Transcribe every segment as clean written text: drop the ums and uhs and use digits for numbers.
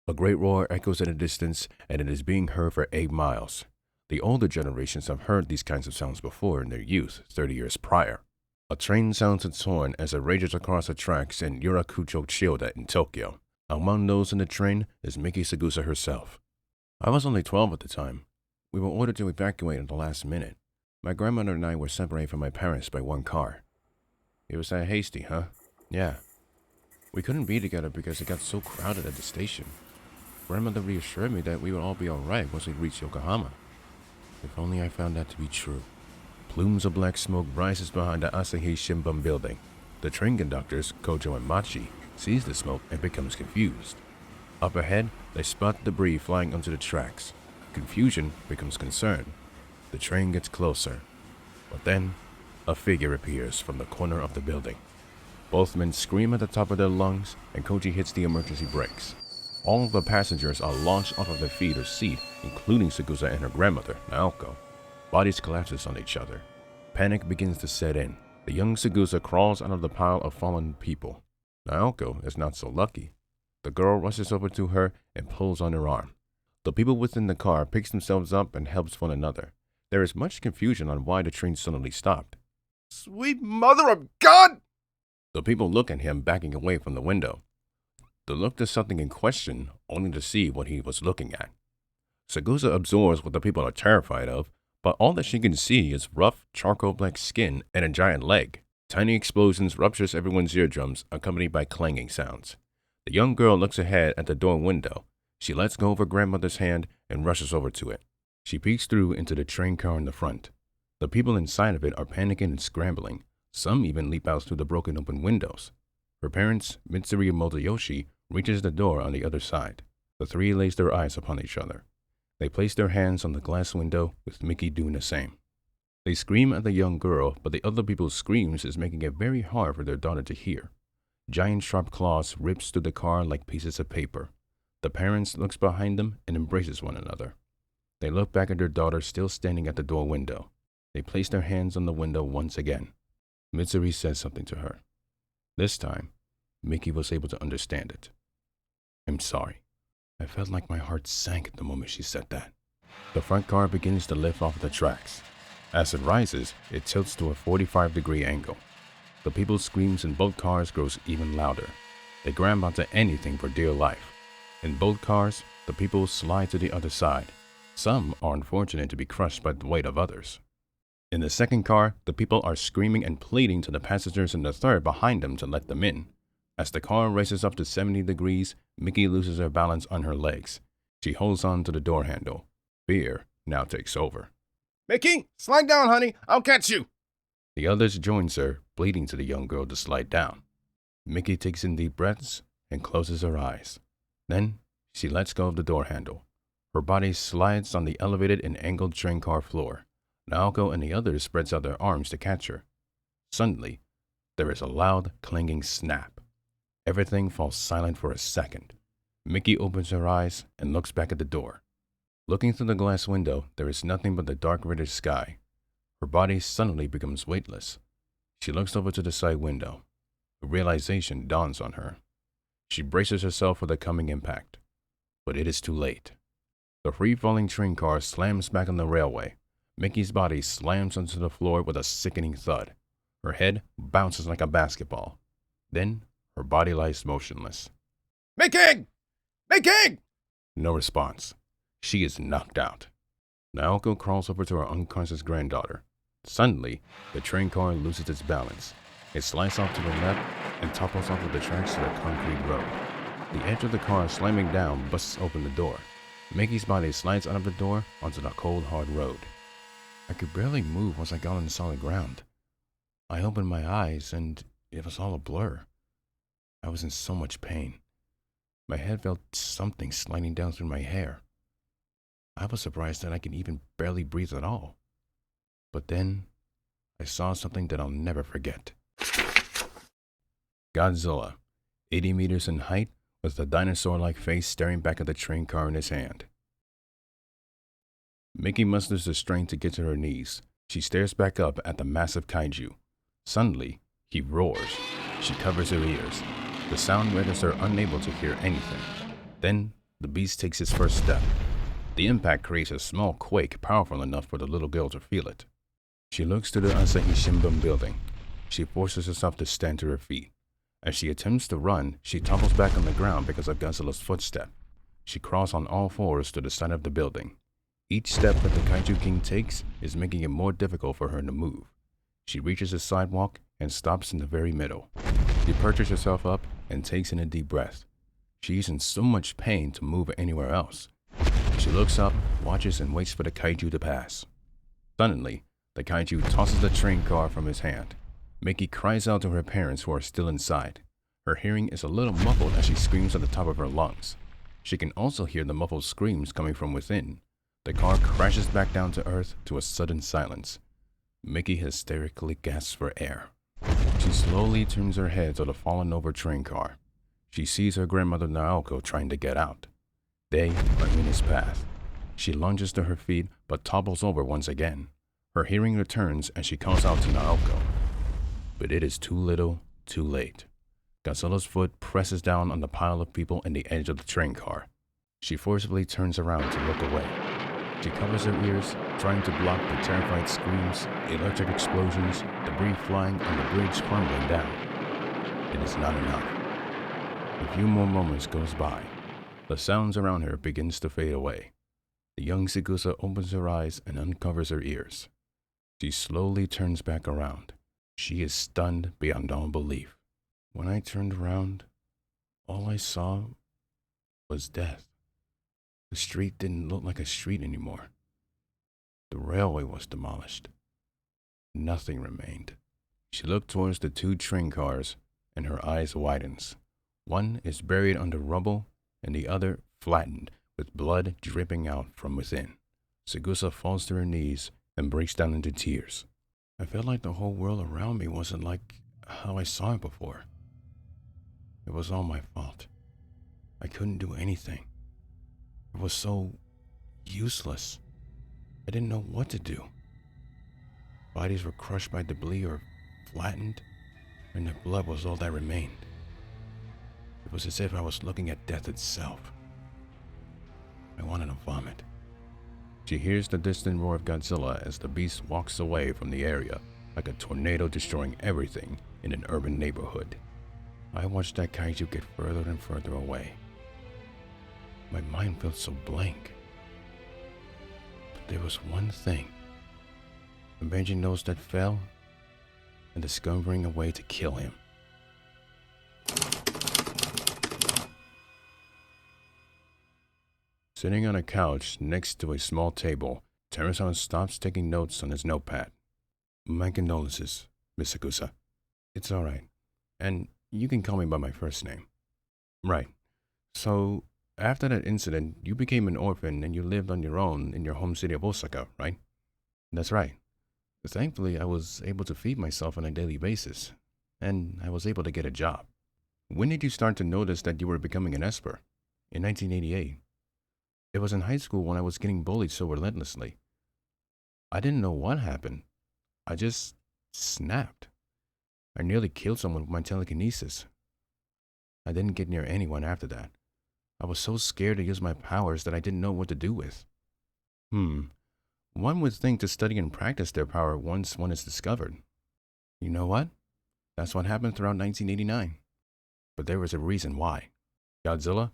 A great roar echoes in the distance, and it is being heard for 8 miles. The older generations have heard these kinds of sounds before in their youth, 30 years prior. A train sounds its horn as it rages across the tracks in Yurakucho Chiyoda in Tokyo. Among those in the train is Miki Saegusa herself. I was only 12 at the time. We were ordered to evacuate at the last minute. My grandmother and I were separated from my parents by one car. It was that hasty, huh? Yeah. We couldn't be together because it got so crowded at the station. Grandmother reassured me that we would all be alright once we reached Yokohama. If only I found that to be true. Plumes of black smoke rises behind the Asahi Shimbun building. The train conductors, Kojo and Machi, sees the smoke and becomes confused. Up ahead, they spot debris flying onto the tracks. Confusion becomes concern. The train gets closer. But then, a figure appears from the corner of the building. Both men scream at the top of their lungs, and Koji hits the emergency brakes. All of the passengers are launched off of their feet or seat, including Saegusa and her grandmother, Naoko. Bodies collapse on each other. Panic begins to set in. The young Saegusa crawls out of the pile of fallen people. Naoko is not so lucky. The girl rushes over to her and pulls on her arm. The people within the car picks themselves up and helps one another. There is much confusion on why the train suddenly stopped. Sweet mother of God! The people look at him backing away from the window. They looked at something in question, only to see what he was looking at. Saegusa absorbs what the people are terrified of, but all that she can see is rough, charcoal-black skin and a giant leg. Tiny explosions ruptures everyone's eardrums, accompanied by clanging sounds. The young girl looks ahead at the door window. She lets go of her grandmother's hand and rushes over to it. She peeks through into the train car in the front. The people inside of it are panicking and scrambling. Some even leap out through the broken open windows. Her parents, Mitsuri and Motoyoshi, reaches the door on the other side. The three lays their eyes upon each other. They place their hands on the glass window, with Miki doing the same. They scream at the young girl, but the other people's screams is making it very hard for their daughter to hear. Giant sharp claws rips through the car like pieces of paper. The parents looks behind them and embraces one another. They look back at their daughter still standing at the door window. They place their hands on the window once again. Mitsuri says something to her. This time, Miki was able to understand it. I'm sorry. I felt like my heart sank the moment she said that. The front car begins to lift off the tracks. As it rises, it tilts to a 45-degree angle. The people's screams in both cars grows even louder. They grab onto anything for dear life. In both cars, the people slide to the other side. Some are unfortunate to be crushed by the weight of others. In the second car, the people are screaming and pleading to the passengers in the third behind them to let them in. As the car races up to 70 degrees, Miki loses her balance on her legs. She holds on to the door handle. Fear now takes over. Miki, slide down, honey. I'll catch you. The others joins her, pleading to the young girl to slide down. Miki takes in deep breaths and closes her eyes. Then, she lets go of the door handle. Her body slides on the elevated and angled train car floor. Naoko and the others spreads out their arms to catch her. Suddenly, there is a loud, clanging snap. Everything falls silent for a second. Miki opens her eyes and looks back at the door. Looking through the glass window, there is nothing but the dark reddish sky. Her body suddenly becomes weightless. She looks over to the side window. A realization dawns on her. She braces herself for the coming impact. But it is too late. The free-falling train car slams back on the railway. Miki's body slams onto the floor with a sickening thud. Her head bounces like a basketball. Then, her body lies motionless. Miki! Miki! No response. She is knocked out. Naoko crawls over to her unconscious granddaughter. Suddenly, the train car loses its balance. It slides off to the left and topples off of the tracks to the concrete road. The edge of the car slamming down busts open the door. Miki's body slides out of the door onto the cold, hard road. I could barely move once I got on the solid ground. I opened my eyes and it was all a blur. I was in so much pain. My head felt something sliding down through my hair. I was surprised that I could even barely breathe at all. But then, I saw something that I'll never forget. Godzilla, 80 meters in height, with the dinosaur-like face staring back at the train car in his hand. Miki musters the strength to get to her knees. She stares back up at the massive kaiju. Suddenly, he roars. She covers her ears. The sound renders her unable to hear anything. Then, The beast takes its first step. The impact creates a small quake powerful enough for the little girl to feel it. She looks to the Asahi Shimbun building. She forces herself to stand to her feet. As she attempts to run, she topples back on the ground because of Godzilla's footstep. She crawls on all fours to the side of the building. Each step that the Kaiju King takes is making it more difficult for her to move. She reaches the sidewalk and stops in the very middle. She perches herself up and takes in a deep breath. She is in so much pain to move anywhere else. She looks up, watches, and waits for the Kaiju to pass. Suddenly, the Kaiju tosses the train car from his hand. Miki cries out to her parents who are still inside. Her hearing is a little muffled as she screams at the top of her lungs. She can also hear the muffled screams coming from within. The car crashes back down to earth to a sudden silence. Miki hysterically gasps for air. She slowly turns her head to the fallen over train car. She sees her grandmother Naoko trying to get out. They are in his path. She lunges to her feet but topples over once again. Her hearing returns and she calls out to Naoko. But it is too little, too late. Godzilla's foot presses down on the pile of people in the edge of the train car. She forcibly turns around to look away. She covers her ears, trying to block the terrified screams, electric explosions, debris flying, and the bridge crumbling down. It is not enough. A few more moments goes by. The sounds around her begins to fade away. The young Saegusa opens her eyes and uncovers her ears. She slowly turns back around. She is stunned beyond all belief. When I turned around, all I saw was death. The street didn't look like a street anymore. The railway was demolished. Nothing remained. She looked towards the two train cars, and her eyes widens. One is buried under rubble, and the other flattened, with blood dripping out from within. Saegusa falls to her knees and breaks down into tears. I felt like the whole world around me wasn't like how I saw it before. It was all my fault. I couldn't do anything. It was so useless. I didn't know what to do. Bodies were crushed by debris or flattened, and their blood was all that remained. It was as if I was looking at death itself. I wanted to vomit. She hears the distant roar of Godzilla as the beast walks away from the area, like a tornado destroying everything in an urban neighborhood. I watched that kaiju get further and further away. My mind felt so blank. But there was one thing. Avenging those that fell, and discovering a way to kill him. Sitting on a couch next to a small table, Teresawa stops taking notes on his notepad. My condolences, Miss Saegusa. It's all right. And you can call me by my first name. Right. So, after that incident, you became an orphan and you lived on your own in your home city of Osaka, right? That's right. Thankfully, I was able to feed myself on a daily basis, and I was able to get a job. When did you start to notice that you were becoming an Esper? In 1988. It was in high school when I was getting bullied so relentlessly. I didn't know what happened. I just snapped. I nearly killed someone with my telekinesis. I didn't get near anyone after that. I was so scared to use my powers that I didn't know what to do with. One would think to study and practice their power once one is discovered. You know what? That's what happened throughout 1989. But there was a reason why. Godzilla?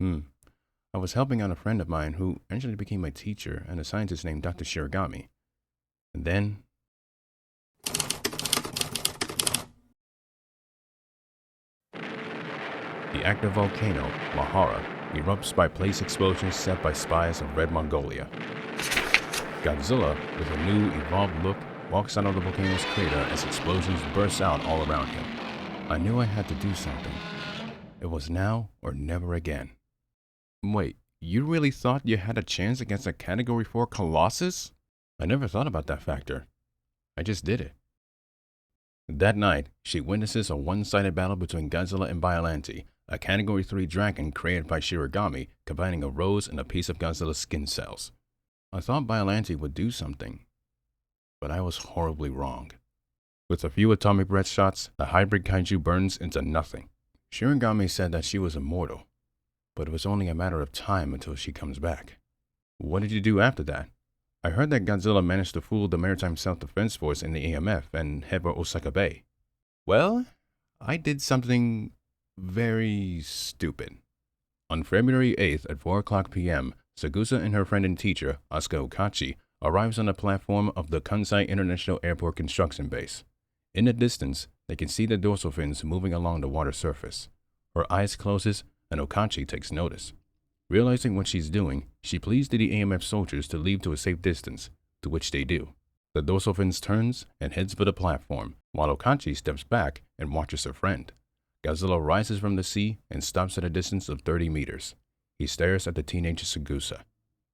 I was helping out a friend of mine who eventually became my teacher and a scientist named Dr. Shiragami. And then... the active volcano, Mahara, erupts by place explosions set by spies of Red Mongolia. Godzilla, with a new, evolved look, walks out of the volcano's crater as explosions burst out all around him. I knew I had to do something. It was now or never again. Wait, you really thought you had a chance against a Category 4 Colossus? I never thought about that factor. I just did it. That night, she witnesses a one-sided battle between Godzilla and Biollante, a Category 3 dragon created by Shiragami, combining a rose and a piece of Godzilla's skin cells. I thought Biollante would do something, but I was horribly wrong. With a few atomic breath shots, the hybrid kaiju burns into nothing. Shiragami said that she was immortal. but it was only a matter of time until she comes back. What did you do after that? I heard that Godzilla managed to fool the Maritime Self-Defense Force in the AMF and head for Osaka Bay. Well, I did something very stupid. On February 8th at 4 o'clock p.m., Saegusa and her friend and teacher, Asuka Okachi, arrives on the platform of the Kansai International Airport construction base. In the distance, they can see the dorsal fins moving along the water surface. Her eyes closes, and Okachi takes notice. Realizing what she's doing, she pleads to the AMF soldiers to leave to a safe distance, to which they do. The dorsal fins turns and heads for the platform, while Okachi steps back and watches her friend. Godzilla rises from the sea and stops at a distance of 30 meters. He stares at the teenage Saegusa.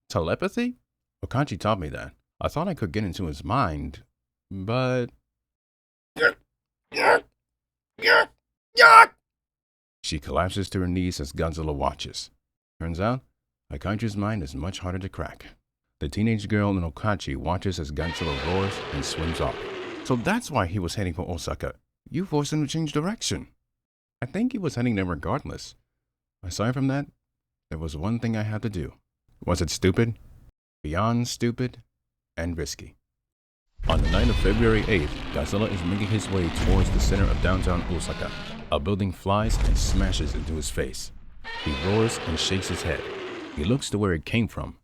Telepathy? Okachi taught me that. I thought I could get into his mind, but... She collapses to her knees as Godzilla watches. Turns out, a kaiju's mind is much harder to crack. The teenage girl in Okachi watches as Godzilla roars and swims off. So that's why he was heading for Osaka. You forced him to change direction. I think he was heading there regardless. Aside from that, there was one thing I had to do. Was it stupid? Beyond stupid and risky. On the night of February 8th, Godzilla is making his way towards the center of downtown Osaka. A building flies and smashes into his face. He roars and shakes his head. He looks to where it came from.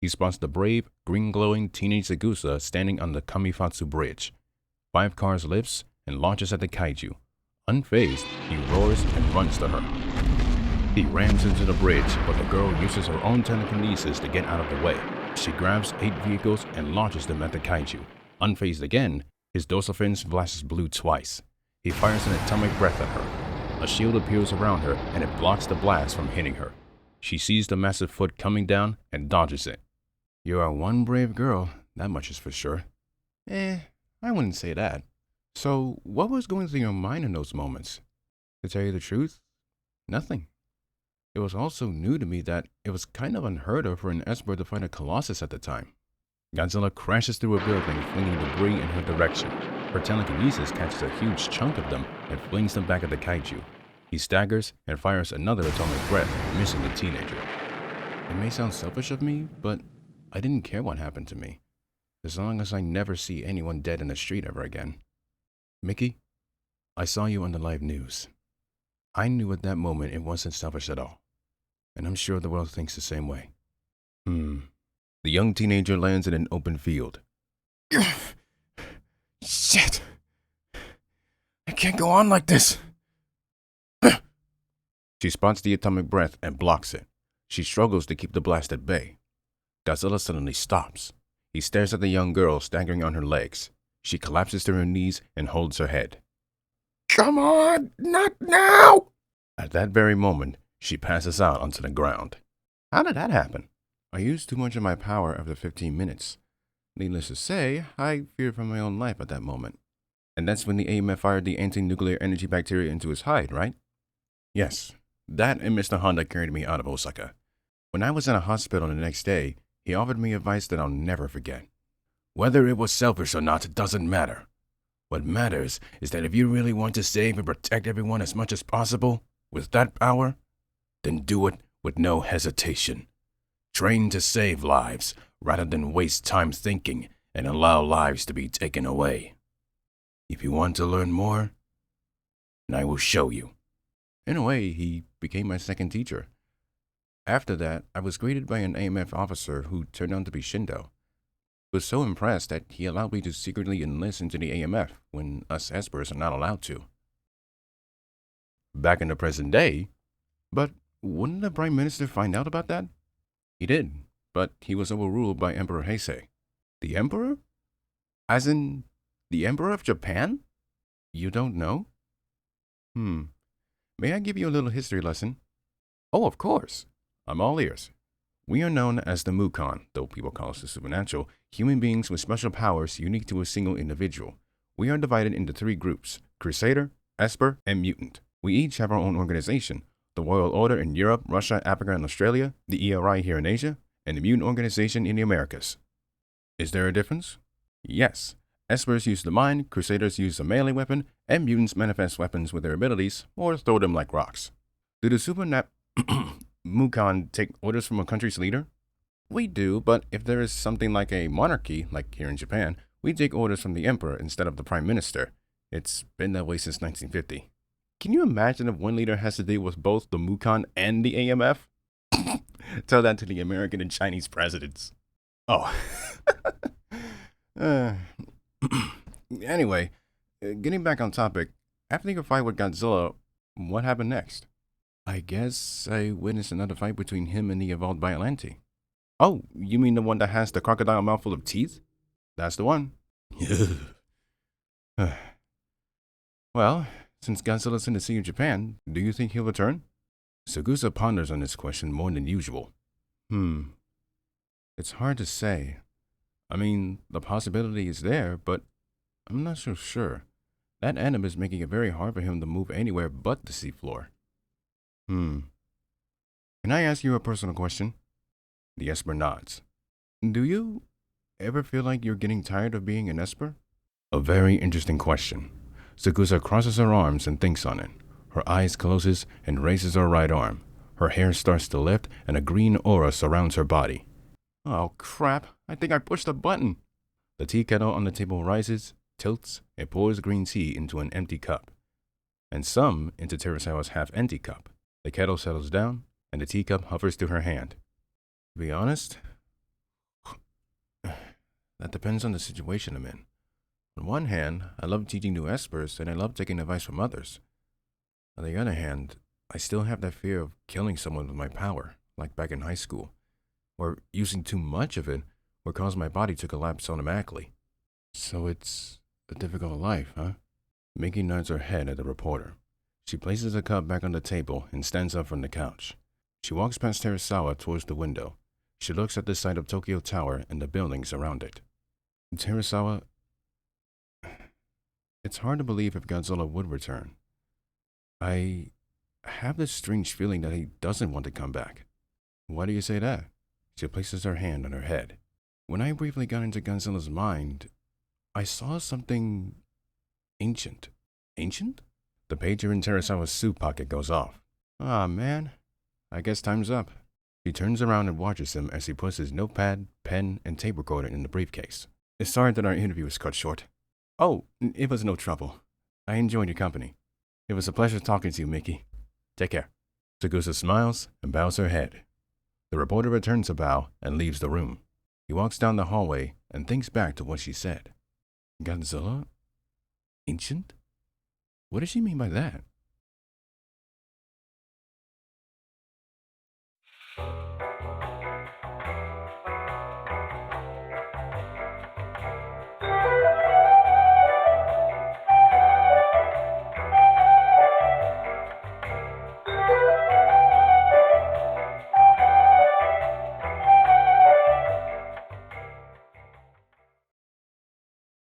He spots the brave, green-glowing teenage Saegusa standing on the Kamifatsu Bridge. 5 cars lifts and launches at the kaiju. Unfazed, he roars and runs to her. He rams into the bridge, but the girl uses her own telekinesis to get out of the way. She grabs 8 vehicles and launches them at the kaiju. Unfazed again, his dorsal fins flashes blue twice. He fires an atomic breath at her. A shield appears around her and it blocks the blast from hitting her. She sees the massive foot coming down and dodges it. You are one brave girl, that much is for sure. I wouldn't say that. So, what was going through your mind in those moments? To tell you the truth, nothing. It was also new to me that it was kind of unheard of for an Esper to fight a Colossus at the time. Godzilla crashes through a building, flinging debris in her direction. Her telekinesis catches a huge chunk of them and flings them back at the kaiju. He staggers and fires another atomic breath, missing the teenager. It may sound selfish of me, but I didn't care what happened to me, as long as I never see anyone dead in the street ever again. Miki, I saw you on the live news. I knew at that moment it wasn't selfish at all, and I'm sure the world thinks the same way. The young teenager lands in an open field. Shit! I can't go on like this! She spots the atomic breath and blocks it. She struggles to keep the blast at bay. Godzilla suddenly stops. He stares at the young girl staggering on her legs. She collapses to her knees and holds her head. Come on, not now! At that very moment, she passes out onto the ground. How did that happen? I used too much of my power after 15 minutes. Needless to say, I feared for my own life at that moment. And that's when the AMF fired the anti-nuclear energy bacteria into his hide, right? Yes, that and Mr. Honda carried me out of Osaka. When I was in a hospital the next day, he offered me advice that I'll never forget. Whether it was selfish or not doesn't matter. What matters is that if you really want to save and protect everyone as much as possible, with that power, then do it with no hesitation. Train to save lives rather than waste time thinking and allow lives to be taken away. If you want to learn more, then I will show you. In a way, he became my second teacher. After that, I was greeted by an AMF officer who turned out to be Shindo. He was so impressed that he allowed me to secretly enlist into the AMF when us Espers are not allowed to. Back in the present day, but wouldn't the Prime Minister find out about that? He did, but he was overruled by Emperor Heisei. The Emperor? As in, the Emperor of Japan? You don't know? May I give you a little history lesson? Oh, of course. I'm all ears. We are known as the Mukon, though people call us the supernatural, human beings with special powers unique to a single individual. We are divided into 3 groups: Crusader, Esper, and Mutant. We each have our own organization: the Royal Order in Europe, Russia, Africa, and Australia, the ERI here in Asia, and the Mutant Organization in the Americas. Is there a difference? Yes. Espers use the mind, Crusaders use a melee weapon, and Mutants manifest weapons with their abilities, or throw them like rocks. Do the Mukon take orders from a country's leader? We do, but if there is something like a monarchy, like here in Japan, we take orders from the emperor instead of the prime minister. It's been that way since 1950. Can you imagine if one leader has to deal with both the Mukon and the AMF? Tell that to the American and Chinese presidents. Oh. uh, anyway, getting back on topic, after your fight with Godzilla, what happened next? I guess I witnessed another fight between him and the evolved Biollante. Oh, you mean the one that has the crocodile mouth full of teeth? That's the one. Well, since Godzilla's in the Sea of Japan, do you think he'll return? Saegusa ponders on this question more than usual. It's hard to say. I mean, the possibility is there, but I'm not so sure. That anime is making it very hard for him to move anywhere but the seafloor. Can I ask you a personal question? The Esper nods. Do you ever feel like you're getting tired of being an Esper? A very interesting question. Saegusa crosses her arms and thinks on it. Her eyes closes and raises her right arm. Her hair starts to lift and a green aura surrounds her body. Oh crap, I think I pushed a button. The tea kettle on the table rises, tilts, and pours green tea into an empty cup. And some into Teresawa's half-empty cup. The kettle settles down, and the teacup hovers to her hand. To be honest, that depends on the situation I'm in. On one hand, I love teaching new espers, and I love taking advice from others. On the other hand, I still have that fear of killing someone with my power, like back in high school, or using too much of it would cause my body to collapse automatically. So it's a difficult life, huh? Miki nods her head at the reporter. She places the cup back on the table and stands up from the couch. She walks past Teresawa towards the window. She looks at the site of Tokyo Tower and the buildings around it. Teresawa, it's hard to believe if Godzilla would return. I have this strange feeling that he doesn't want to come back. Why do you say that? She places her hand on her head. When I briefly got into Godzilla's mind, I saw something ancient. Ancient? The pager in Teresawa's suit pocket goes off. Ah, man. I guess time's up. She turns around and watches him as he puts his notepad, pen, and tape recorder in the briefcase. Sorry that our interview was cut short. Oh, it was no trouble. I enjoyed your company. It was a pleasure talking to you, Miki. Take care. Saegusa smiles and bows her head. The reporter returns a bow and leaves the room. He walks down the hallway and thinks back to what she said. Godzilla? Ancient? What does she mean by that?